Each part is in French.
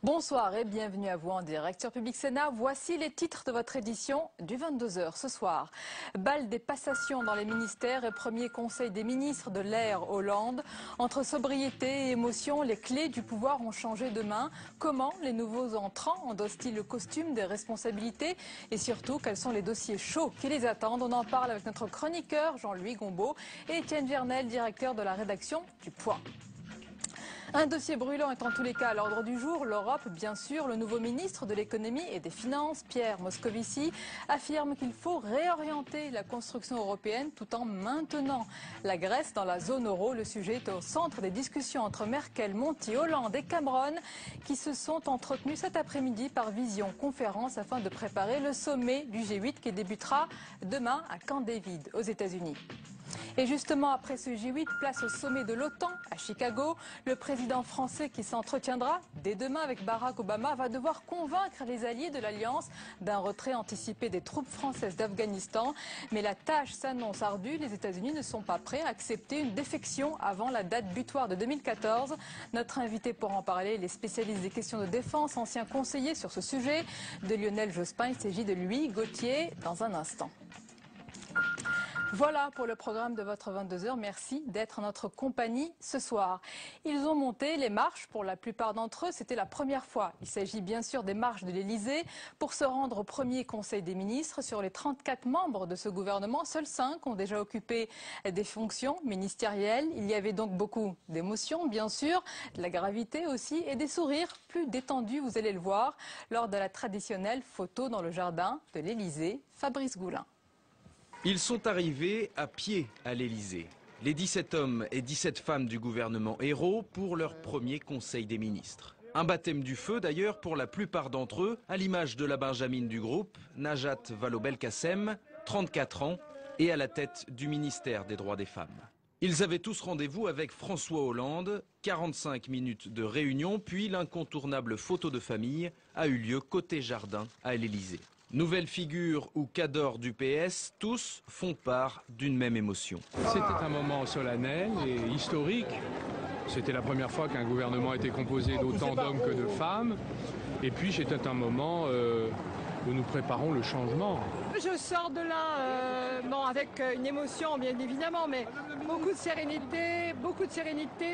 Bonsoir et bienvenue à vous en direct sur Public Sénat. Voici les titres de votre édition du 22h ce soir. Bal des passations dans les ministères et premier conseil des ministres de l'ère Hollande. Entre sobriété et émotion, les clés du pouvoir ont changé de main. Comment les nouveaux entrants endossent-ils le costume des responsabilités? Et surtout, quels sont les dossiers chauds qui les attendent? On en parle avec notre chroniqueur Jean-Louis Gombaud et Étienne Vernel, directeur de la rédaction du Point. Un dossier brûlant est en tous les cas à l'ordre du jour. L'Europe, bien sûr. Le nouveau ministre de l'économie et des finances, Pierre Moscovici, affirme qu'il faut réorienter la construction européenne tout en maintenant la Grèce dans la zone euro. Le sujet est au centre des discussions entre Merkel, Monti, Hollande et Cameron qui se sont entretenus cet après-midi par visioconférence afin de préparer le sommet du G8 qui débutera demain à Camp David aux États-Unis. Et justement, après ce G8, place au sommet de l'OTAN à Chicago. Le président français qui s'entretiendra dès demain avec Barack Obama va devoir convaincre les alliés de l'Alliance d'un retrait anticipé des troupes françaises d'Afghanistan. Mais la tâche s'annonce ardue. Les États-Unis ne sont pas prêts à accepter une défection avant la date butoir de 2014. Notre invité pour en parler, les spécialistes des questions de défense, ancien conseiller sur ce sujet de Lionel Jospin. Il s'agit de Louis Gauthier dans un instant. Voilà pour le programme de votre 22h. Merci d'être en notre compagnie ce soir. Ils ont monté les marches pour la plupart d'entre eux. C'était la première fois. Il s'agit bien sûr des marches de l'Élysée pour se rendre au premier Conseil des ministres. Sur les 34 membres de ce gouvernement, seuls 5 ont déjà occupé des fonctions ministérielles. Il y avait donc beaucoup d'émotions, bien sûr, de la gravité aussi et des sourires plus détendus, vous allez le voir, lors de la traditionnelle photo dans le jardin de l'Élysée. Fabrice Goulin. Ils sont arrivés à pied à l'Élysée. Les 17 hommes et 17 femmes du gouvernement héros pour leur premier conseil des ministres. Un baptême du feu d'ailleurs pour la plupart d'entre eux, à l'image de la benjamine du groupe, Najat Vallaud-Belkacem, 34 ans, et à la tête du ministère des droits des femmes. Ils avaient tous rendez-vous avec François Hollande, 45 minutes de réunion, puis l'incontournable photo de famille a eu lieu côté jardin à l'Élysée. Nouvelle figure ou cadre du PS, tous font part d'une même émotion. C'était un moment solennel et historique. C'était la première fois qu'un gouvernement était composé d'autant d'hommes que de femmes. Et puis c'était un moment où nous préparons le changement. Je sors de là avec une émotion bien évidemment, mais beaucoup de sérénité,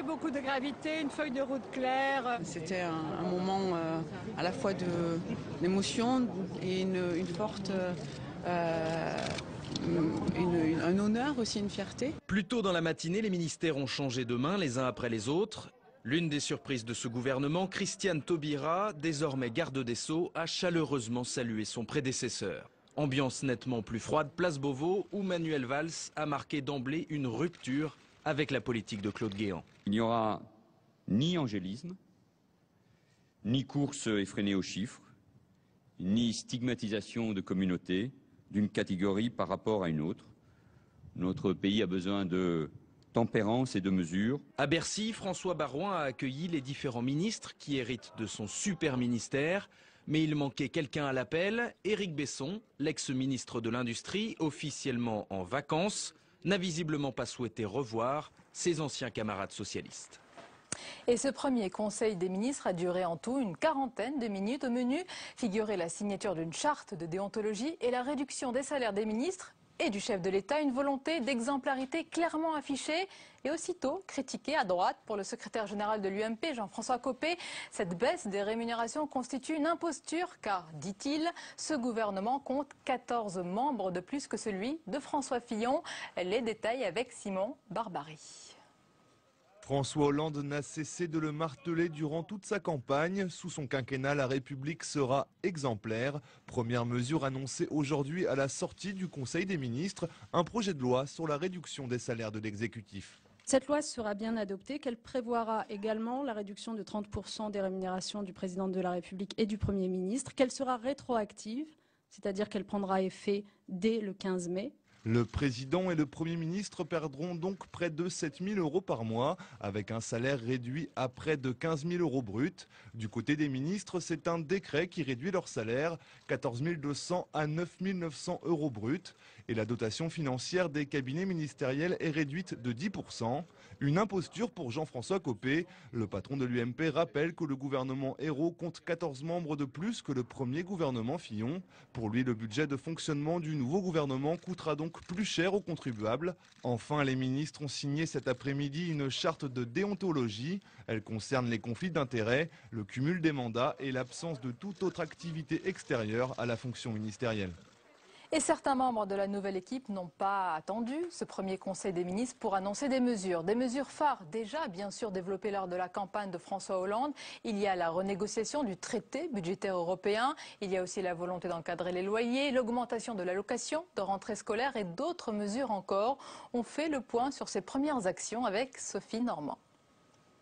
beaucoup de gravité, une feuille de route claire. C'était un moment à la fois d'émotion et une forte... un honneur aussi, une fierté. Plus tôt dans la matinée, les ministères ont changé de main les uns après les autres. L'une des surprises de ce gouvernement, Christiane Taubira, désormais garde des Sceaux, a chaleureusement salué son prédécesseur. Ambiance nettement plus froide, place Beauvau, où Manuel Valls a marqué d'emblée une rupture avec la politique de Claude Guéant. Il n'y aura ni angélisme, ni course effrénée aux chiffres, ni stigmatisation de communautés d'une catégorie par rapport à une autre. Notre pays a besoin de tempérance et de mesure. À Bercy, François Baroin a accueilli les différents ministres qui héritent de son super ministère. Mais il manquait quelqu'un à l'appel. Éric Besson, l'ex-ministre de l'Industrie, officiellement en vacances, n'a visiblement pas souhaité revoir ses anciens camarades socialistes. Et ce premier conseil des ministres a duré en tout une quarantaine de minutes. Au menu figurait la signature d'une charte de déontologie et la réduction des salaires des ministres et du chef de l'État, une volonté d'exemplarité clairement affichée et aussitôt critiquée à droite pour le secrétaire général de l'UMP, Jean-François Copé. Cette baisse des rémunérations constitue une imposture car, dit-il, ce gouvernement compte 14 membres de plus que celui de François Fillon. Les détails avec Simon Barbarie. François Hollande n'a cessé de le marteler durant toute sa campagne. Sous son quinquennat, la République sera exemplaire. Première mesure annoncée aujourd'hui à la sortie du Conseil des ministres, un projet de loi sur la réduction des salaires de l'exécutif. Cette loi sera bien adoptée, qu'elle prévoira également la réduction de 30% des rémunérations du président de la République et du Premier ministre, qu'elle sera rétroactive, c'est-à-dire qu'elle prendra effet dès le 15 mai. Le président et le Premier ministre perdront donc près de 7 000 euros par mois, avec un salaire réduit à près de 15 000 euros bruts. Du côté des ministres, c'est un décret qui réduit leur salaire, 14 200 à 9 900 euros bruts. Et la dotation financière des cabinets ministériels est réduite de 10%. Une imposture pour Jean-François Copé. Le patron de l'UMP rappelle que le gouvernement Ayrault compte 14 membres de plus que le premier gouvernement Fillon. Pour lui, le budget de fonctionnement du nouveau gouvernement coûtera donc plus cher aux contribuables. Enfin, les ministres ont signé cet après-midi une charte de déontologie. Elle concerne les conflits d'intérêts, le cumul des mandats et l'absence de toute autre activité extérieure à la fonction ministérielle. Et certains membres de la nouvelle équipe n'ont pas attendu ce premier Conseil des ministres pour annoncer des mesures phares déjà bien sûr développées lors de la campagne de François Hollande. Il y a la renégociation du traité budgétaire européen, il y a aussi la volonté d'encadrer les loyers, l'augmentation de l'allocation de rentrée scolaire et d'autres mesures encore. On fait le point sur ces premières actions avec Sophie Normand.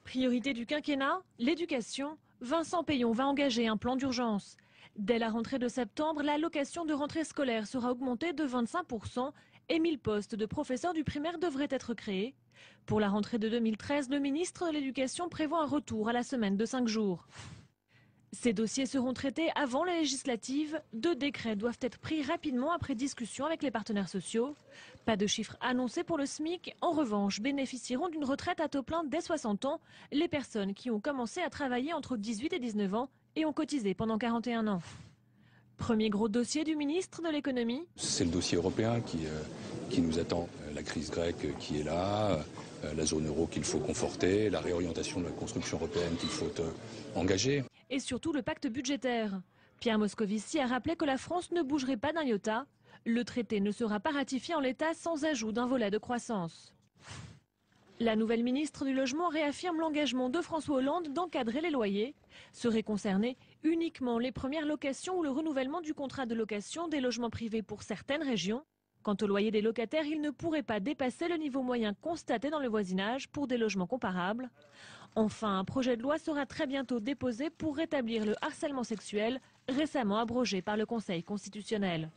Priorité du quinquennat, l'éducation. Vincent Peillon va engager un plan d'urgence. Dès la rentrée de septembre, l'allocation de rentrée scolaire sera augmentée de 25% et 1000 postes de professeurs du primaire devraient être créés. Pour la rentrée de 2013, le ministre de l'Éducation prévoit un retour à la semaine de 5 jours. Ces dossiers seront traités avant la législative. 2 décrets doivent être pris rapidement après discussion avec les partenaires sociaux. Pas de chiffres annoncés pour le SMIC. En revanche, bénéficieront d'une retraite à taux plein dès 60 ans les personnes qui ont commencé à travailler entre 18 et 19 ans et ont cotisé pendant 41 ans. Premier gros dossier du ministre de l'économie. C'est le dossier européen qui nous attend. La crise grecque qui est là, la zone euro qu'il faut conforter, la réorientation de la construction européenne qu'il faut engager. Et surtout le pacte budgétaire. Pierre Moscovici a rappelé que la France ne bougerait pas d'un iota. Le traité ne sera pas ratifié en l'état sans ajout d'un volet de croissance. La nouvelle ministre du Logement réaffirme l'engagement de François Hollande d'encadrer les loyers. Seraient concernés uniquement les premières locations ou le renouvellement du contrat de location des logements privés pour certaines régions. Quant au loyer des locataires, il ne pourrait pas dépasser le niveau moyen constaté dans le voisinage pour des logements comparables. Enfin, un projet de loi sera très bientôt déposé pour rétablir le harcèlement sexuel, récemment abrogé par le Conseil constitutionnel.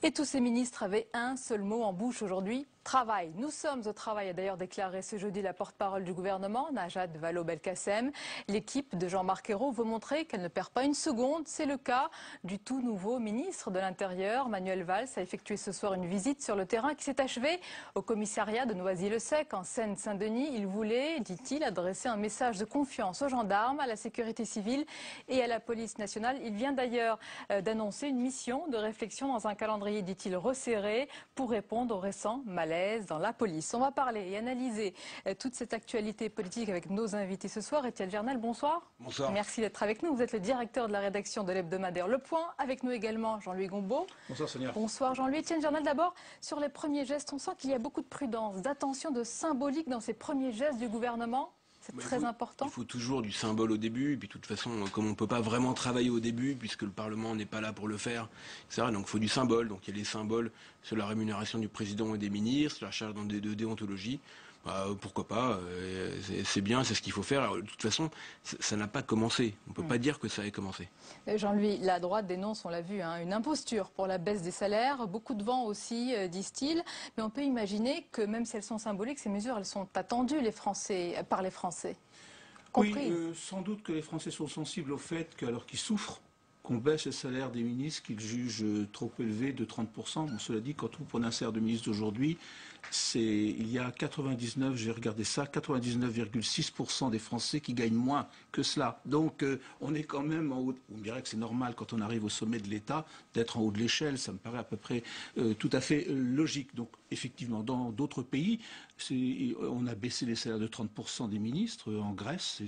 Et tous ces ministres avaient un seul mot en bouche aujourd'hui, travail. Nous sommes au travail, a d'ailleurs déclaré ce jeudi la porte-parole du gouvernement, Najat Vallaud-Belkacem. L'équipe de Jean-Marc Ayrault veut montrer qu'elle ne perd pas une seconde. C'est le cas du tout nouveau ministre de l'Intérieur, Manuel Valls, a effectué ce soir une visite sur le terrain qui s'est achevée au commissariat de Noisy-le-Sec, en Seine-Saint-Denis. Il voulait, dit-il, adresser un message de confiance aux gendarmes, à la sécurité civile et à la police nationale. Il vient d'ailleurs d'annoncer une mission de réflexion dans un calendrier, dit-il, resserré pour répondre aux récents malaises dans la police. On va parler et analyser toute cette actualité politique avec nos invités ce soir. Étienne Gernel, bonsoir. Bonsoir. Merci d'être avec nous. Vous êtes le directeur de la rédaction de l'hebdomadaire Le Point. Avec nous également Jean-Louis Gombault. Bonsoir Sonia. Bonsoir Jean-Louis. Étienne Gernel, d'abord, sur les premiers gestes, on sent qu'il y a beaucoup de prudence, d'attention, de symbolique dans ces premiers gestes du gouvernement. C'est très important. Il faut toujours du symbole au début, et puis de toute façon, comme on ne peut pas vraiment travailler au début, puisque le Parlement n'est pas là pour le faire, etc., donc il faut du symbole. Donc il y a les symboles sur la rémunération du président et des ministres, la charge de déontologie. Pourquoi pas, c'est bien, c'est ce qu'il faut faire. Alors, de toute façon, ça n'a pas commencé. On ne peut pas dire que ça ait commencé. Jean-Louis, la droite dénonce, on l'a vu, une imposture pour la baisse des salaires. Beaucoup de vent aussi, disent-ils. Mais on peut imaginer que même si elles sont symboliques, ces mesures, elles sont attendues par les Français. Oui, sans doute que les Français sont sensibles au fait qu'alors qu'ils souffrent, qu'on baisse le salaire des ministres qu'ils jugent trop élevé de 30%. Bon, cela dit, quand on prend un salaire de ministre d'aujourd'hui, il y a 99,6% des Français qui gagnent moins que cela. Donc on est quand même en haut. On dirait que c'est normal quand on arrive au sommet de l'État d'être en haut de l'échelle. Ça me paraît à peu près tout à fait logique. Donc effectivement, dans d'autres pays, on a baissé les salaires de 30% des ministres. En Grèce,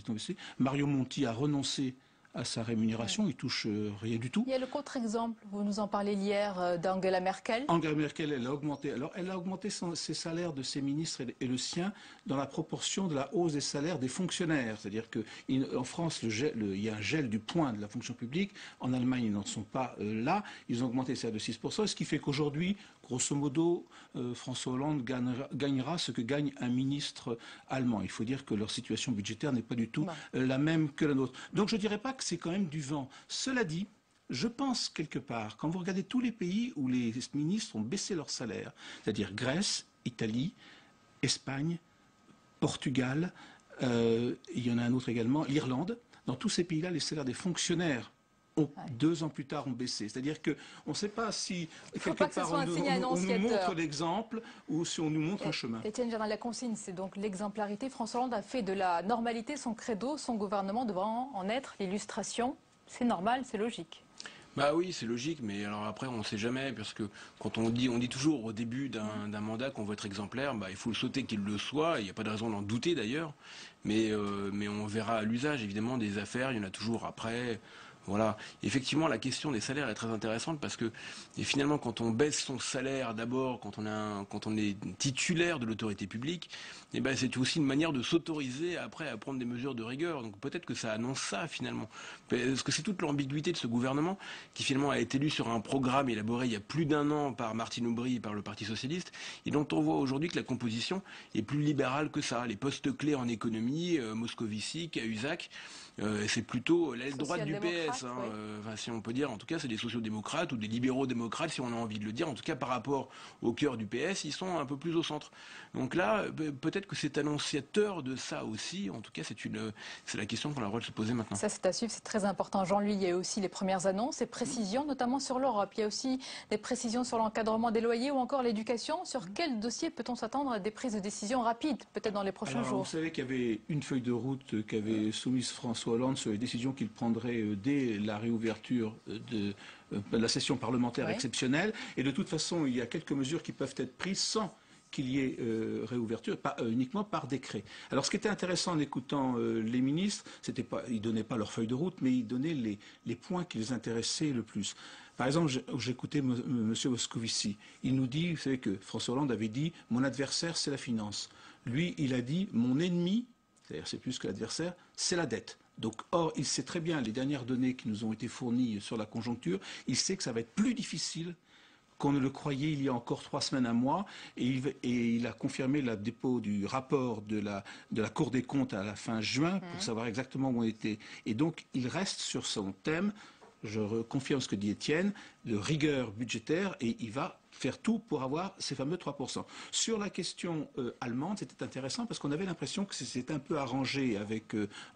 Mario Monti a renoncé à sa rémunération, il touche rien du tout. Il y a le contre-exemple, vous nous en parlez hier, d'Angela Merkel. Angela Merkel, elle a augmenté. Alors, elle a augmenté ses salaires de ses ministres et le sien dans la proportion de la hausse des salaires des fonctionnaires. C'est-à-dire qu'en France, il y a un gel du point de la fonction publique. En Allemagne, ils n'en sont pas là. Ils ont augmenté les salaires de 6%, ce qui fait qu'aujourd'hui, grosso modo, François Hollande gagnera ce que gagne un ministre allemand. Il faut dire que leur situation budgétaire n'est pas du tout la même que la nôtre. Donc je ne dirais pas que c'est quand même du vent. Cela dit, je pense quelque part, quand vous regardez tous les pays où les ministres ont baissé leur salaire, c'est-à-dire Grèce, Italie, Espagne, Portugal, il y en a un autre également, l'Irlande, dans tous ces pays-là, les salaires des fonctionnaires 2 ans plus tard ont baissé. C'est-à-dire qu'on ne sait pas si quelque part on nous montre l'exemple ou si on nous montre un chemin. Étienne Jarnal, la consigne, c'est donc l'exemplarité. François Hollande a fait de la normalité son credo, son gouvernement devra en être l'illustration. C'est normal, c'est logique. Bah oui, c'est logique, mais alors après, on ne sait jamais, parce que quand on dit toujours au début d'un mandat qu'on veut être exemplaire, bah, il faut le sauter qu'il le soit, il n'y a pas de raison d'en douter d'ailleurs, mais on verra à l'usage, évidemment, des affaires, il y en a toujours après. Voilà. Effectivement, la question des salaires est très intéressante parce que finalement, quand on baisse son salaire d'abord, quand on est titulaire de l'autorité publique, eh ben, c'est aussi une manière de s'autoriser après à prendre des mesures de rigueur. Donc peut-être que ça annonce ça finalement. Parce que c'est toute l'ambiguïté de ce gouvernement qui finalement a été élu sur un programme élaboré il y a plus d'1 an par Martine Aubry et par le Parti Socialiste, et dont on voit aujourd'hui que la composition est plus libérale que ça. Les postes clés en économie, Moscovici, Cahuzac, c'est plutôt l'aile droite du PS, hein, oui. Si on peut dire. En tout cas, c'est des sociodémocrates ou des libéraux-démocrates, si on a envie de le dire. En tout cas, par rapport au cœur du PS, ils sont un peu plus au centre. Donc là, peut-être que c'est annonciateur de ça aussi. En tout cas, c'est la question qu'on a le droit de se poser maintenant. Ça, c'est à suivre, c'est très important. Jean-Louis, il y a aussi les premières annonces et précisions, notamment sur l'Europe. Il y a aussi des précisions sur l'encadrement des loyers ou encore l'éducation. Sur quel dossier peut-on s'attendre à des prises de décision rapides, peut-être dans les prochains jours? Vous savez qu'il y avait une feuille de route qu'avait soumise François Hollande sur les décisions qu'il prendrait dès la réouverture de la session parlementaire exceptionnelle. Et de toute façon, il y a quelques mesures qui peuvent être prises sans qu'il y ait réouverture, pas uniquement par décret. Alors ce qui était intéressant en écoutant les ministres, ils ne donnaient pas leur feuille de route, mais ils donnaient les points qui les intéressaient le plus. Par exemple, j'écoutais M. Moscovici. Il nous dit, vous savez que François Hollande avait dit « mon adversaire, c'est la finance ». Lui, il a dit « mon ennemi », c'est-à-dire c'est plus que l'adversaire, c'est la dette. Donc, or, il sait très bien, les dernières données qui nous ont été fournies sur la conjoncture, il sait que ça va être plus difficile qu'on ne le croyait il y a encore 3 semaines, 1 mois, et il a confirmé le dépôt du rapport de la Cour des comptes à la fin juin pour savoir exactement où on était. Et donc, il reste sur son thème, je confirme ce que dit Étienne, de rigueur budgétaire, et il va faire tout pour avoir ces fameux 3%. Sur la question allemande, c'était intéressant parce qu'on avait l'impression que c'était un peu arrangé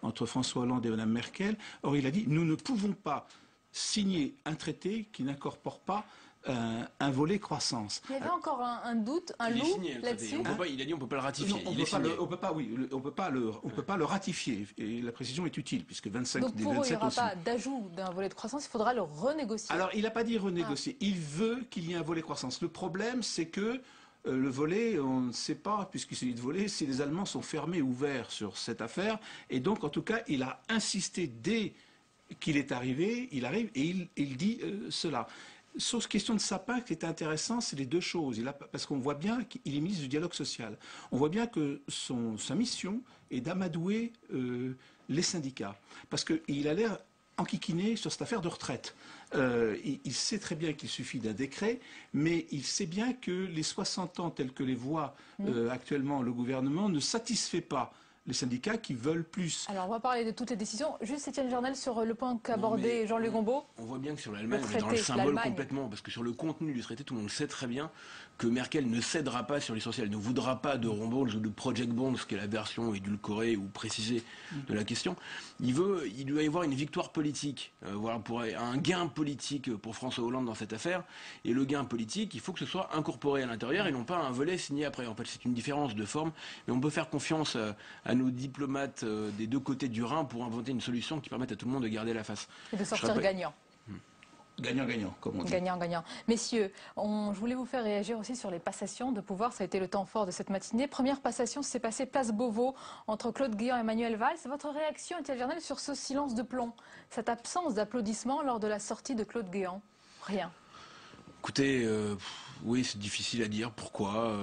entre François Hollande et Mme Merkel. Or, il a dit, nous ne pouvons pas signer un traité qui n'incorpore pas un volet croissance. Il y avait encore un doute, un loup là-dessus. Il a dit on ne peut pas le ratifier. Non, on ne peut pas le ratifier. Et la précision est utile puisque 25 Donc des pour 27 eux, il n'y aura aussi. pas d'ajout d'un volet de croissance, il faudra le renégocier. Alors il n'a pas dit renégocier. Il veut qu'il y ait un volet croissance. Le problème, c'est que le volet, on ne sait pas, puisqu'il s'agit de volet, si les Allemands sont fermés ou ouverts sur cette affaire. Et donc, en tout cas, il a insisté dès qu'il est arrivé, il arrive et il dit cela. Sur cette question de Sapin, ce qui est intéressant, c'est les deux choses. Parce qu'on voit bien qu'il est ministre du dialogue social. On voit bien que sa mission est d'amadouer les syndicats. Parce qu'il a l'air enquiquiné sur cette affaire de retraite. Il sait très bien qu'il suffit d'un décret, mais il sait bien que les 60 ans tels que les voit actuellement le gouvernement ne satisfait pas les syndicats qui veulent plus. Alors on va parler de toutes les décisions. Juste Étienne Jarnal sur le point qu'abordait Jean-Luc Gombault. On voit bien que sur l'Allemagne, on est dans le symbole complètement, parce que sur le contenu du traité, tout le monde sait très bien que Merkel ne cédera pas sur l'essentiel, ne voudra pas de bonds ou de project bonds, qui est la version édulcorée ou précisée de la question. Il doit y avoir une victoire politique, voilà, pour un gain politique pour François Hollande dans cette affaire. Et le gain politique, il faut que ce soit incorporé à l'intérieur et non pas un volet signé après. En fait, c'est une différence de forme, mais on peut faire confiance à nos diplomates des deux côtés du Rhin pour inventer une solution qui permette à tout le monde de garder la face. Et de sortir gagnant. Gagnant-gagnant, comme on dit. Gagnant-gagnant. Messieurs, je voulais vous faire réagir aussi sur les passations de pouvoir. Ça a été le temps fort de cette matinée. Première passation s'est passée place Beauvau entre Claude Guéant et Manuel Valls. Votre réaction, Étienne Jarnal, sur ce silence de plomb, cette absence d'applaudissements lors de la sortie de Claude Guéant? Rien. Écoutez, oui, c'est difficile à dire. Pourquoi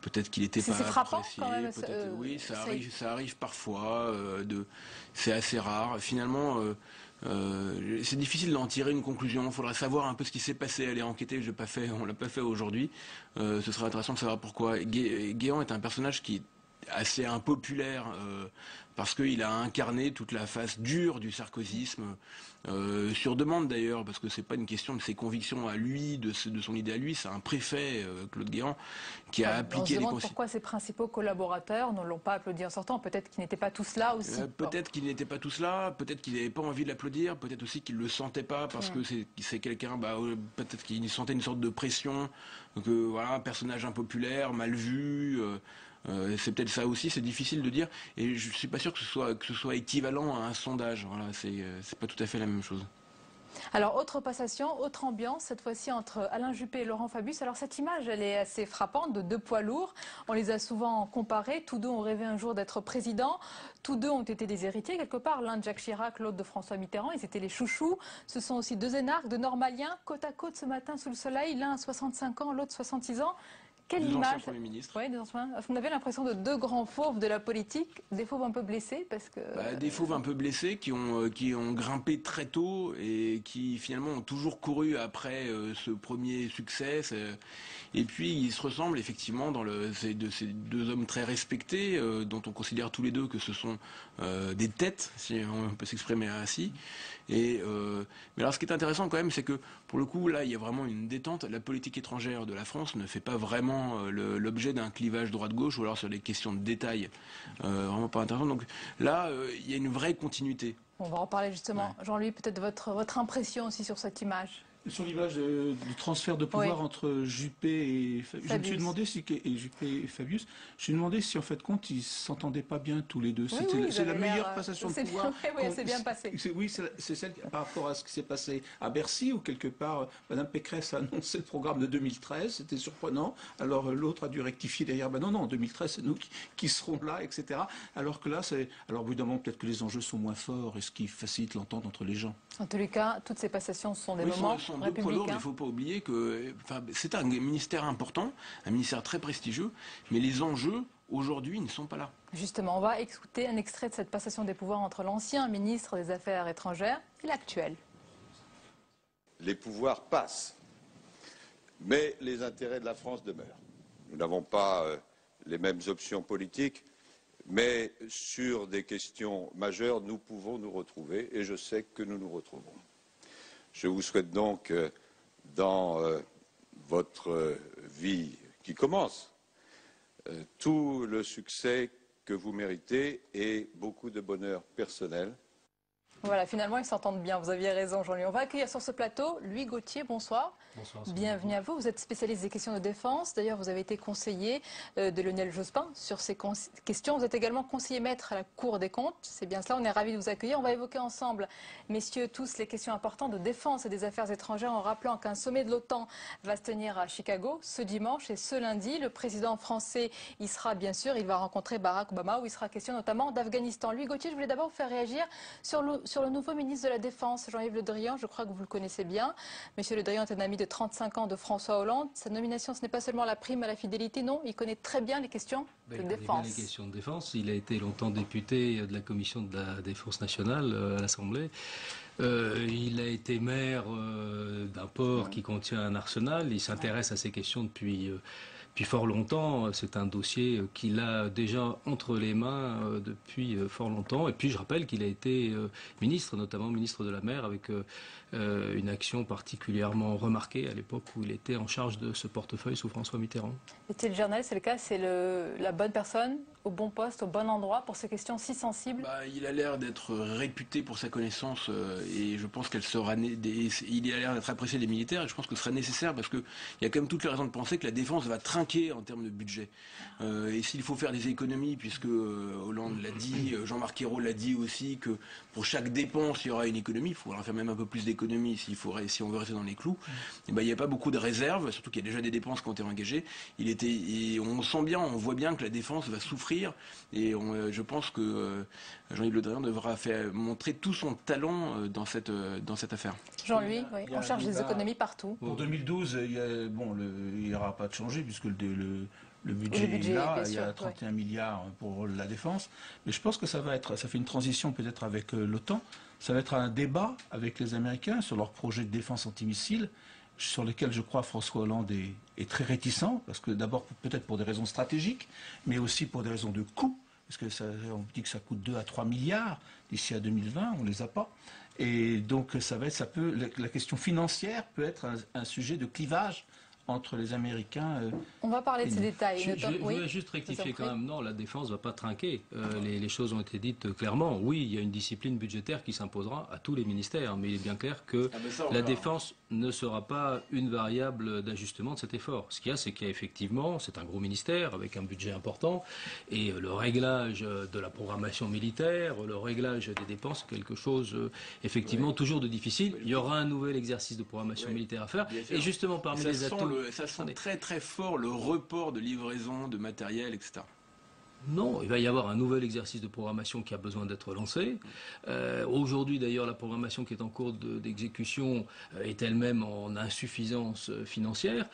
peut-être qu'il n'était pas frappant, apprécié. Quand même, oui, ça arrive parfois. C'est assez rare. Finalement, c'est difficile d'en tirer une conclusion. Il faudrait savoir un peu ce qui s'est passé, aller enquêter. On l'a pas fait aujourd'hui. Ce serait intéressant de savoir pourquoi. Guéant est un personnage qui est assez impopulaire parce qu'il a incarné toute la face dure du sarkozysme, sur demande d'ailleurs, parce que c'est pas une question de ses convictions à lui, de son idée à lui, c'est un préfet, Claude Guéant, qui a appliqué on se demande pourquoi ses principaux collaborateurs ne l'ont pas applaudi en sortant. Peut-être qu'ils n'étaient pas tous là aussi. Peut-être qu'ils n'étaient pas tous là, peut-être qu'ils n'avaient pas envie de l'applaudir, peut-être aussi qu'ils ne le sentaient pas, parce que c'est quelqu'un, peut-être qu'il sentait une sorte de pression, que voilà, un personnage impopulaire, mal vu. C'est peut-être ça aussi, c'est difficile de dire, et je suis pas sûr que ce soit équivalent à un sondage. Voilà, c'est pas tout à fait la même chose. Alors, autre passation, autre ambiance, cette fois-ci entre Alain Juppé et Laurent Fabius. Alors, cette image, elle est assez frappante, de deux poids lourds. On les a souvent comparés. Tous deux ont rêvé un jour d'être président. Tous deux ont été des héritiers, quelque part. L'un de Jacques Chirac, l'autre de François Mitterrand. Ils étaient les chouchous. Ce sont aussi deux énarques de normaliens, côte à côte ce matin sous le soleil. L'un à 65 ans, l'autre 66 ans. Quelle image. Oui, on avait l'impression de deux grands fauves de la politique, des fauves un peu blessés parce que... Des fauves un peu blessés qui ont grimpé très tôt et qui finalement ont toujours couru après ce premier succès. Et puis ils se ressemblent effectivement ces deux hommes très respectés dont on considère tous les deux que ce sont des têtes, si on peut s'exprimer ainsi. Mais alors ce qui est intéressant quand même, c'est que pour le coup là il y a vraiment une détente. La politique étrangère de la France ne fait pas vraiment l'objet d'un clivage droite-gauche ou alors sur des questions de détail vraiment pas intéressantes. Donc là il y a une vraie continuité. On va en parler justement. Ouais. Jean-Louis, peut-être votre impression aussi sur cette image. Sur l'image du transfert de pouvoir entre Juppé et Fabius. Je me suis demandé Juppé et Fabius, je me suis demandé si en fait compte ils s'entendaient pas bien tous les deux. C'est la meilleure passation de pouvoir. Oui, c'est bien passé. Oui, c'est celle par rapport à ce qui s'est passé à Bercy où quelque part Madame Pécresse a annoncé le programme de 2013, c'était surprenant. Alors l'autre a dû rectifier derrière. Non, en 2013 c'est nous qui serons là, etc. Alors que là alors évidemment peut-être que les enjeux sont moins forts et ce qui facilite l'entente entre les gens. En tous les cas, toutes ces passations sont des moments. Deux poids lourds, mais il ne faut pas oublier que c'est un ministère important, un ministère très prestigieux, mais les enjeux aujourd'hui ne sont pas là. Justement, on va écouter un extrait de cette passation des pouvoirs entre l'ancien ministre des Affaires étrangères et l'actuel. Les pouvoirs passent, mais les intérêts de la France demeurent. Nous n'avons pas les mêmes options politiques, mais sur des questions majeures, nous pouvons nous retrouver et je sais que nous nous retrouverons. Je vous souhaite donc, dans votre vie qui commence, tout le succès que vous méritez et beaucoup de bonheur personnel. Voilà, finalement, ils s'entendent bien. Vous aviez raison, Jean-Louis. On va accueillir sur ce plateau Louis Gauthier. Bonsoir. Bonsoir. Bienvenue à vous. Vous êtes spécialiste des questions de défense. D'ailleurs, vous avez été conseiller de Lionel Jospin sur ces questions. Vous êtes également conseiller maître à la Cour des comptes. C'est bien cela. On est ravis de vous accueillir. On va évoquer ensemble, messieurs, tous les questions importantes de défense et des affaires étrangères en rappelant qu'un sommet de l'OTAN va se tenir à Chicago ce dimanche et ce lundi. Le président français y sera, bien sûr. Il va rencontrer Barack Obama où il sera question notamment d'Afghanistan. Louis Gauthier, je voulais d'abord vous faire réagir sur le nouveau ministre de la Défense, Jean-Yves Le Drian. Je crois que vous le connaissez bien. Monsieur Le Drian est un ami de 35 ans de François Hollande. Sa nomination, ce n'est pas seulement la prime à la fidélité, non. Il connaît très bien les questions de défense. Il connaît bien les questions de défense. Il a été longtemps député de la Commission de la Défense nationale à l'Assemblée. Il a été maire d'un port qui contient un arsenal. Il s'intéresse à ces questions depuis fort longtemps. C'est un dossier qu'il a déjà entre les mains depuis fort longtemps. Et puis je rappelle qu'il a été ministre, notamment ministre de la Mer, avec une action particulièrement remarquée à l'époque où il était en charge de ce portefeuille sous François Mitterrand. Étienne Gernel, c'est le cas, c'est la bonne personne au bon poste, au bon endroit pour ces questions si sensibles? Il a l'air d'être réputé pour sa connaissance et je pense qu'elle sera... Il a l'air d'être apprécié des militaires et je pense que ce sera nécessaire parce qu'il y a quand même toutes les raisons de penser que la défense va trinquer en termes de budget. Et s'il faut faire des économies, puisque Hollande l'a dit, Jean-Marc Ayrault l'a dit aussi, que pour chaque dépense il y aura une économie, il faudra faire même un peu plus d'économies si on veut rester dans les clous. Et il n'y a pas beaucoup de réserves, surtout qu'il y a déjà des dépenses qui ont été engagées. Et on sent bien, on voit bien que la défense va souffrir. Et je pense que Jean-Yves Le Drian devra montrer tout son talent dans cette affaire. Jean-Louis, on cherche des économies partout. Pour 2012, il n'y aura pas de changé puisque le budget est là, il y a 31 milliards pour la défense. Mais je pense que ça fait une transition peut-être avec l'OTAN. Ça va être un débat avec les Américains sur leur projet de défense antimissile, sur lesquels je crois François Hollande est très réticent, parce que d'abord peut-être pour des raisons stratégiques, mais aussi pour des raisons de coût, parce que on dit que ça coûte 2 à 3 milliards d'ici à 2020, on ne les a pas. Et donc la question financière peut être un sujet de clivage entre les Américains. On va parler de ces détails. Je voudrais juste rectifier quand même. Non, la défense ne va pas trinquer. Les choses ont été dites clairement. Oui, il y a une discipline budgétaire qui s'imposera à tous les ministères, mais il est bien clair que la défense ne sera pas une variable d'ajustement de cet effort. Ce qu'il y a, c'est qu'effectivement, c'est un gros ministère avec un budget important, et le réglage de la programmation militaire, le réglage des dépenses, c'est quelque chose effectivement toujours de difficile. Il y aura un nouvel exercice de programmation militaire à faire, et justement parmi les atouts... Ça sent très très fort le report de livraison de matériel, etc. Non, il va y avoir un nouvel exercice de programmation qui a besoin d'être lancé. Aujourd'hui, d'ailleurs, la programmation qui est en cours d'exécution est elle-même en insuffisance financière.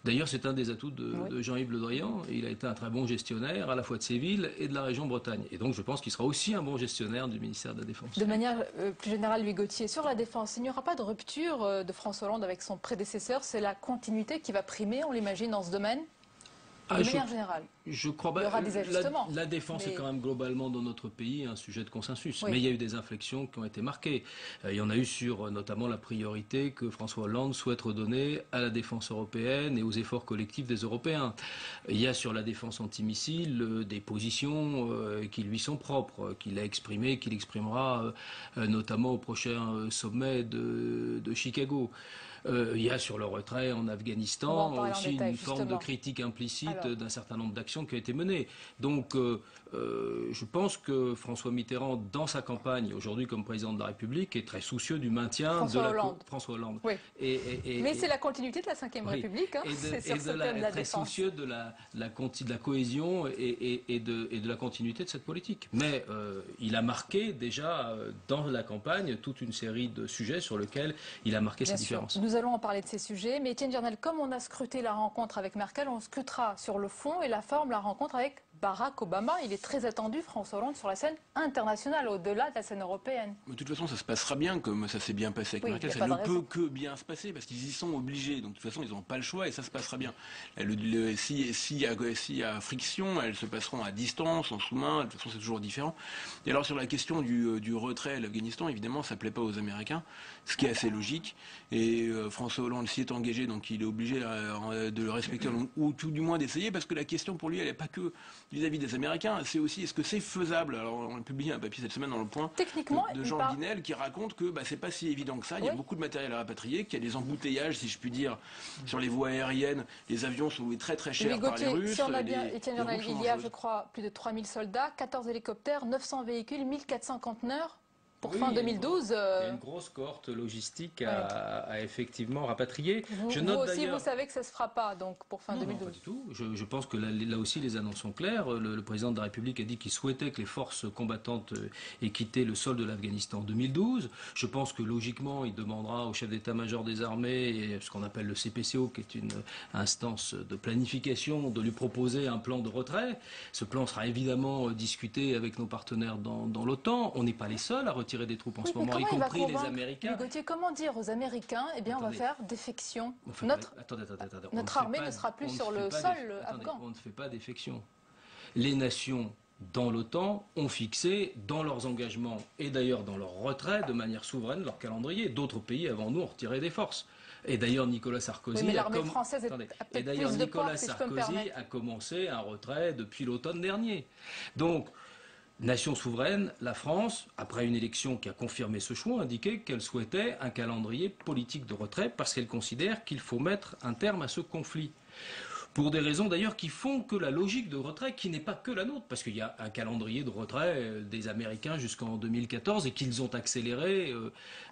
D'ailleurs, c'est un des atouts de Jean-Yves Le Drian. Il a été un très bon gestionnaire, à la fois de ces villes et de la région Bretagne. Et donc, je pense qu'il sera aussi un bon gestionnaire du ministère de la Défense. De manière plus générale, Louis Gauthier, sur la défense, il n'y aura pas de rupture de François Hollande avec son prédécesseur. C'est la continuité qui va primer, on l'imagine, dans ce domaine, de manière générale. Je crois il y aura des ajustements. La défense est quand même globalement dans notre pays un sujet de consensus. Oui. Mais il y a eu des inflexions qui ont été marquées. Il y en a eu sur notamment la priorité que François Hollande souhaite redonner à la défense européenne et aux efforts collectifs des Européens. Il y a sur la défense antimissile des positions qui lui sont propres, qu'il a exprimées, qu'il exprimera notamment au prochain sommet de Chicago. Il y a sur le retrait en Afghanistan aussi une forme de critique implicite d'un certain nombre d'actions qui ont été menées. Donc je pense que François Mitterrand, dans sa campagne, aujourd'hui comme président de la République, est très soucieux du maintien de François Hollande. Oui. Mais c'est la continuité de la Ve République. Hein, très soucieux de la cohésion et de la continuité de cette politique. Mais il a marqué déjà dans la campagne toute une série de sujets sur lesquels il a marqué ses différences. Nous allons en parler de ces sujets, mais Étienne Duhamel, comme on a scruté la rencontre avec Merkel, on scrutera sur le fond et la forme la rencontre avec Barack Obama. Il est très attendu, François Hollande, sur la scène internationale, au-delà de la scène européenne. De toute façon, ça se passera bien, comme ça s'est bien passé avec Merkel. Ça ne peut que bien se passer, parce qu'ils y sont obligés. Donc de toute façon, ils n'ont pas le choix et ça se passera bien. S'il y a friction, elles se passeront à distance, en sous-main. De toute façon, c'est toujours différent. Et alors, sur la question du retrait à l'Afghanistan, évidemment, ça ne plaît pas aux Américains, ce qui est assez logique. Et François Hollande s'y est engagé, donc il est obligé de le respecter, ou tout du moins d'essayer, parce que la question pour lui, elle n'est pas que vis-à-vis des Américains, c'est aussi est-ce que c'est faisable. Alors on a publié un papier cette semaine dans Le Point de Jean Guinel qui raconte que c'est pas si évident que ça, il y a beaucoup de matériel à rapatrier, qu'il y a des embouteillages, si je puis dire, sur les voies aériennes, les avions sont loués très très cher par les Russes. Si on a bien, Étienne Duhamel, il y a je crois plus de 3000 soldats, 14 hélicoptères, 900 véhicules, 1400 conteneurs. Pour fin 2012... Il y a une grosse cohorte logistique à effectivement rapatrier. Vous aussi, vous savez que ça ne se fera pas donc, pour fin 2012 Non, pas du tout. Je pense que là aussi, les annonces sont claires. Le président de la République a dit qu'il souhaitait que les forces combattantes aient quitté le sol de l'Afghanistan en 2012. Je pense que logiquement, il demandera au chef d'état-major des armées, ce qu'on appelle le CPCO, qui est une instance de planification, de lui proposer un plan de retrait. Ce plan sera évidemment discuté avec nos partenaires dans l'OTAN. On n'est pas les seuls à retirer des troupes en ce moment, y compris les Américains. Gauthier, comment dire aux Américains, eh bien, on va faire défection. Notre armée ne sera plus sur le sol afghan. On ne fait pas défection. Les nations dans l'OTAN ont fixé dans leurs engagements et d'ailleurs dans leur retrait de manière souveraine leur calendrier. D'autres pays avant nous ont retiré des forces. Et d'ailleurs Nicolas Sarkozy, a commencé un retrait depuis l'automne dernier. Donc, nation souveraine, la France, après une élection qui a confirmé ce choix, a indiqué qu'elle souhaitait un calendrier politique de retrait parce qu'elle considère qu'il faut mettre un terme à ce conflit. Pour des raisons d'ailleurs qui font que la logique de retrait, qui n'est pas que la nôtre, parce qu'il y a un calendrier de retrait des Américains jusqu'en 2014 et qu'ils ont accéléré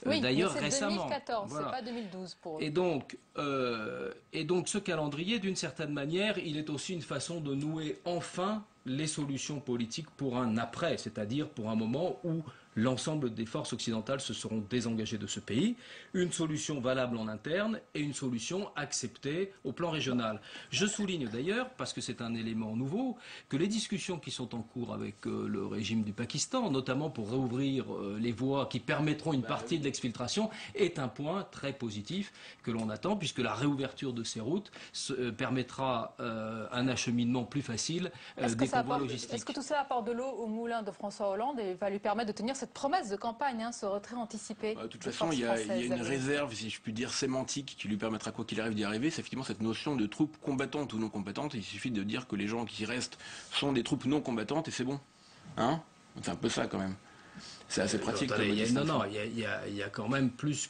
d'ailleurs récemment. 2014, voilà. C'est pas 2012 pour eux. Et donc ce calendrier, d'une certaine manière, il est aussi une façon de nouer enfin les solutions politiques pour un après, c'est-à-dire pour un moment où l'ensemble des forces occidentales se seront désengagées de ce pays, une solution valable en interne et une solution acceptée au plan régional. Je souligne d'ailleurs, parce que c'est un élément nouveau, que les discussions qui sont en cours avec le régime du Pakistan, notamment pour réouvrir les voies qui permettront une partie de l'exfiltration, est un point très positif que l'on attend, puisque la réouverture de ces routes permettra un acheminement plus facile des logistique. que tout ça apporte de l'eau au moulin de François Hollande et va lui permettre de tenir cette promesse de campagne, hein, ce retrait anticipé? De toute façon, il y a une réserve, si je puis dire, sémantique qui lui permettra, quoi qu'il arrive, d'y arriver. C'est effectivement cette notion de troupes combattantes ou non combattantes. Il suffit de dire que les gens qui restent sont des troupes non combattantes et c'est bon. Hein? C'est un peu ça quand même. C'est assez pratique. Il y a quand même plus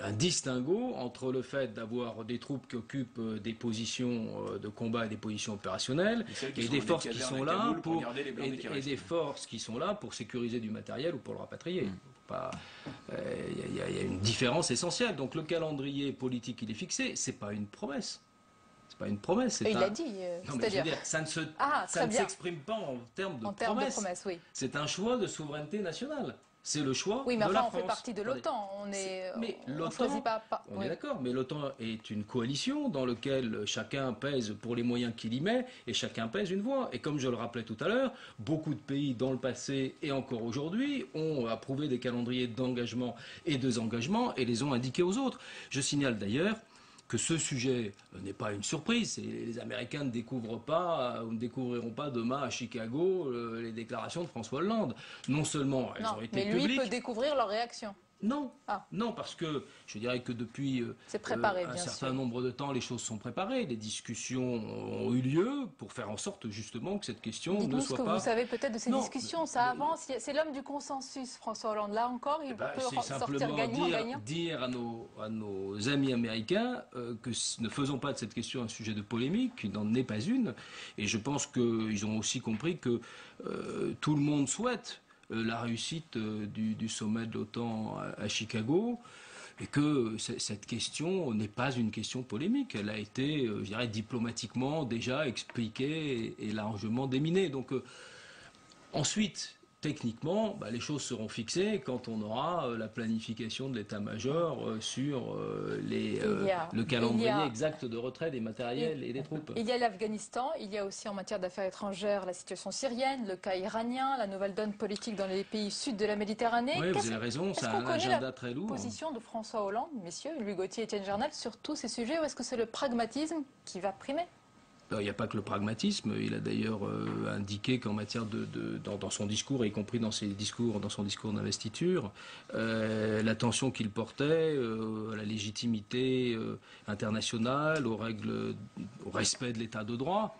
un distinguo entre le fait d'avoir des troupes qui occupent des positions de combat et des positions opérationnelles et des forces qui sont là des forces qui sont là pour sécuriser du matériel ou pour le rapatrier. Il y a une différence essentielle. Donc le calendrier politique il est fixé, c'est pas une promesse. C'est pas une promesse. Il l'a dit. C'est-à-dire, ça ne s'exprime pas en termes de promesse. Oui. C'est un choix de souveraineté nationale. C'est le choix oui, mais de la on France. fait partie de l'OTAN. On choisit pas. On est d'accord, mais l'OTAN est une coalition dans laquelle chacun pèse pour les moyens qu'il y met et chacun pèse une voix. Et comme je le rappelais tout à l'heure, beaucoup de pays dans le passé et encore aujourd'hui ont approuvé des calendriers d'engagement et de désengagement et les ont indiqués aux autres. Je signale d'ailleurs que ce sujet n'est pas une surprise. Les Américains ne découvriront pas demain à Chicago les déclarations de François Hollande. Non seulement elles ont été publiques... Mais lui peut découvrir leur réaction. Non, non, parce que je dirais que depuis un certain nombre de temps, les choses sont préparées. Les discussions ont eu lieu pour faire en sorte justement que cette question ne soit pas... ce que vous savez peut-être de ces discussions, ça avance. C'est l'homme du consensus, François Hollande. Là encore, il peut sortir gagnant. Dire à nos amis américains que ne faisons pas de cette question un sujet de polémique, qu'il n'en est pas une. Et je pense qu'ils ont aussi compris que tout le monde souhaite la réussite du sommet de l'OTAN à Chicago et que cette question n'est pas une question polémique. Elle a été, je dirais, diplomatiquement déjà expliquée et largement déminée. Donc ensuite, techniquement, les choses seront fixées quand on aura la planification de l'état-major sur le calendrier exact de retrait des matériels et des troupes. Il y a l'Afghanistan, il y a aussi en matière d'affaires étrangères la situation syrienne, le cas iranien, la nouvelle donne politique dans les pays sud de la Méditerranée. Oui, vous avez raison, c'est un agenda très lourd. Position de François Hollande, messieurs, Louis Gauthier et Étienne Jarnal, sur tous ces sujets, ou est-ce que c'est le pragmatisme qui va primer ? Il n'y a pas que le pragmatisme. Il a d'ailleurs indiqué qu'en matière dans son discours, y compris dans son discours d'investiture, l'attention qu'il portait à la légitimité internationale, aux règles, au respect de l'état de droit.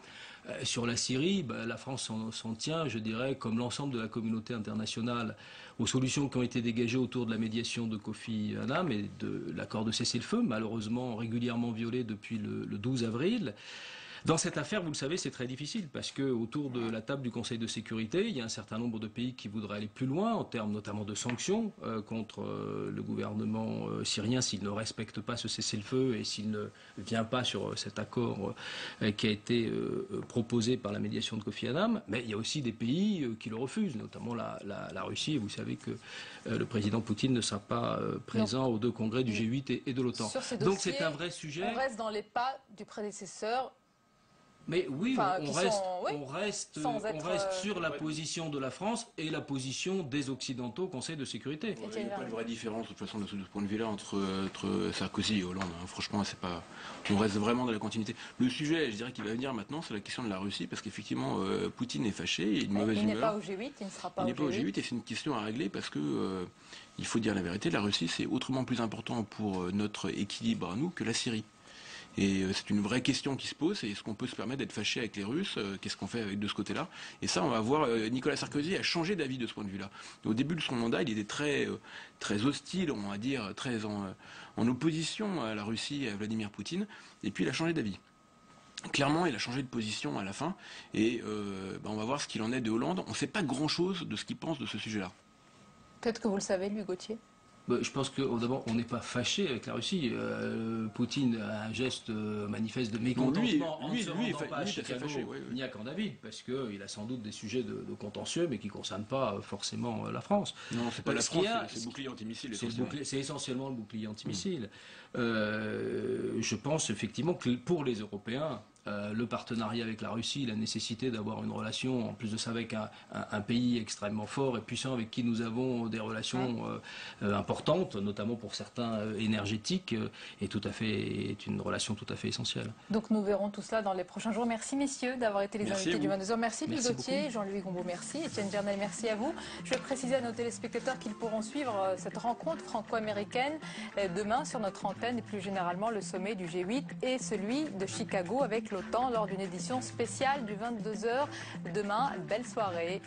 Sur la Syrie, la France s'en tient, je dirais, comme l'ensemble de la communauté internationale, aux solutions qui ont été dégagées autour de la médiation de Kofi Annan et de l'accord de cessez-le-feu, malheureusement régulièrement violé depuis le 12 avril. Dans cette affaire, vous le savez, c'est très difficile parce que autour de la table du Conseil de sécurité, il y a un certain nombre de pays qui voudraient aller plus loin en termes notamment de sanctions contre le gouvernement syrien s'il ne respecte pas ce cessez-le-feu et s'il ne vient pas sur cet accord qui a été proposé par la médiation de Kofi Annan. Mais il y a aussi des pays qui le refusent, notamment la Russie. Et vous savez que le président Poutine ne sera pas présent aux deux congrès du G8 et de l'OTAN. Donc c'est un vrai sujet. On reste dans les pas du prédécesseur. Mais oui, on reste sur la position de la France et la position des Occidentaux au Conseil de sécurité. Il n'y a pas de vraie différence de toute façon de ce point de vue-là entre Sarkozy et Hollande. Franchement, c'est pas. On reste vraiment dans la continuité. Le sujet, je dirais, qui va venir maintenant, c'est la question de la Russie, parce qu'effectivement, Poutine est fâché, il a une mauvaise humeur. Il n'est pas au G8, il ne sera pas au G8. Il n'est pas au G8 et c'est une question à régler parce que il faut dire la vérité, la Russie c'est autrement plus important pour notre équilibre à nous que la Syrie. Et c'est une vraie question qui se pose, c'est est-ce qu'on peut se permettre d'être fâché avec les Russes, qu'est-ce qu'on fait de ce côté-là? Et ça, on va voir, Nicolas Sarkozy a changé d'avis de ce point de vue-là. Au début de son mandat, il était très hostile, on va dire, très en opposition à la Russie et à Vladimir Poutine, et puis il a changé d'avis. Clairement, il a changé de position à la fin, et on va voir ce qu'il en est de Hollande. On ne sait pas grand-chose de ce qu'il pense de ce sujet-là. Peut-être que vous le savez, Louis Gauthier. Je pense que d'abord on n'est pas fâché avec la Russie. Poutine a un geste manifeste de mécontentement en ne se rendant pas à Chicago, ni à Camp David, parce qu'il a sans doute des sujets de contentieux, mais qui ne concernent pas forcément la France. Non, c'est pas la France, c'est le bouclier antimissile. C'est essentiellement le bouclier antimissile. Je pense effectivement que pour les Européens, le partenariat avec la Russie, la nécessité d'avoir une relation, en plus de ça, avec un pays extrêmement fort et puissant avec qui nous avons des relations importantes, notamment pour certains énergétiques, est une relation tout à fait essentielle. Donc nous verrons tout cela dans les prochains jours. Merci messieurs d'avoir été les invités du 22h. Merci Philippe Gauthier, Jean-Louis Gombault, merci. Étienne Gernel, merci à vous. Je vais préciser à nos téléspectateurs qu'ils pourront suivre cette rencontre franco-américaine demain sur notre antenne et plus généralement le sommet du G8 et celui de Chicago avec l'OTAN lors d'une édition spéciale du 22h. Demain, belle soirée.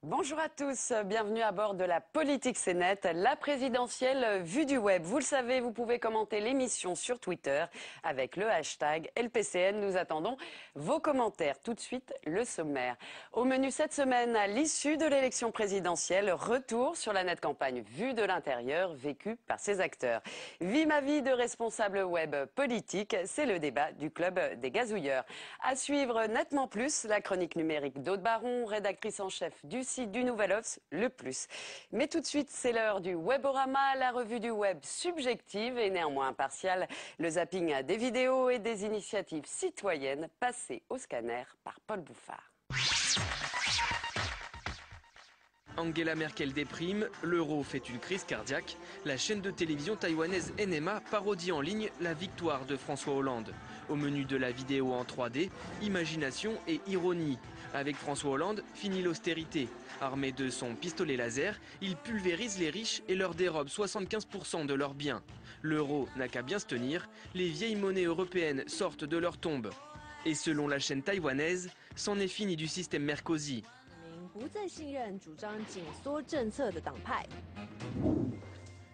Bonjour à tous, bienvenue à bord de la Politique c'est net, la présidentielle vue du web. Vous le savez, vous pouvez commenter l'émission sur Twitter avec le hashtag LPCN. Nous attendons vos commentaires. Tout de suite, le sommaire. Au menu cette semaine, à l'issue de l'élection présidentielle, retour sur la net campagne vue de l'intérieur vécue par ses acteurs. Vie ma vie de responsable web politique, c'est le débat du club des gazouilleurs. À suivre nettement plus, la chronique numérique d'Aude Baron, rédactrice en chef du site du Nouvel Obs, Le Plus. Mais tout de suite, c'est l'heure du Weborama, la revue du web subjective et néanmoins impartiale. Le zapping des vidéos et des initiatives citoyennes passées au scanner par Paul Bouffard. Angela Merkel déprime, l'euro fait une crise cardiaque. La chaîne de télévision taïwanaise NMA parodie en ligne la victoire de François Hollande. Au menu de la vidéo en 3D, imagination et ironie. Avec François Hollande, fini l'austérité. Armé de son pistolet laser, il pulvérise les riches et leur dérobe 75% de leurs biens. L'euro n'a qu'à bien se tenir, les vieilles monnaies européennes sortent de leur tombe. Et selon la chaîne taïwanaise, c'en est fini du système Merkozy.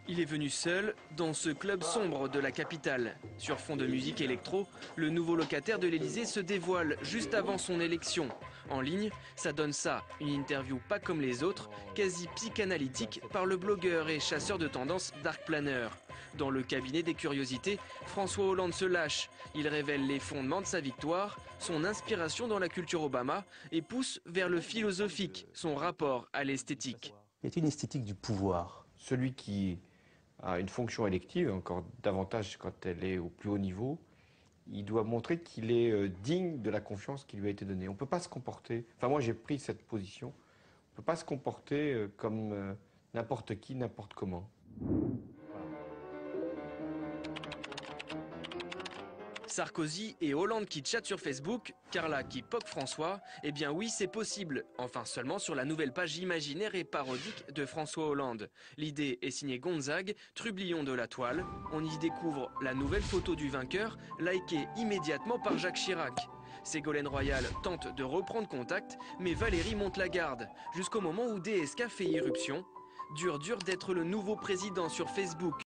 Il est venu seul dans ce club sombre de la capitale. Sur fond de musique électro, le nouveau locataire de l'Elysée se dévoile juste avant son élection. En ligne, ça donne ça, une interview pas comme les autres, quasi psychanalytique par le blogueur et chasseur de tendance Dark Planner. Dans le cabinet des curiosités, François Hollande se lâche. Il révèle les fondements de sa victoire, son inspiration dans la culture Obama et pousse vers le philosophique, son rapport à l'esthétique. Il y a une esthétique du pouvoir. Celui qui a une fonction élective, encore davantage quand elle est au plus haut niveau, il doit montrer qu'il est digne de la confiance qui lui a été donnée. On ne peut pas se comporter, enfin moi j'ai pris cette position, on ne peut pas se comporter comme n'importe qui, n'importe comment. Sarkozy et Hollande qui chattent sur Facebook, Carla qui poque François, eh bien oui c'est possible, enfin seulement sur la nouvelle page imaginaire et parodique de François Hollande. L'idée est signée Gonzague, trublion de la toile. On y découvre la nouvelle photo du vainqueur, likée immédiatement par Jacques Chirac. Ségolène Royal tente de reprendre contact, mais Valérie monte la garde, jusqu'au moment où DSK fait irruption. Dur d'être le nouveau président sur Facebook.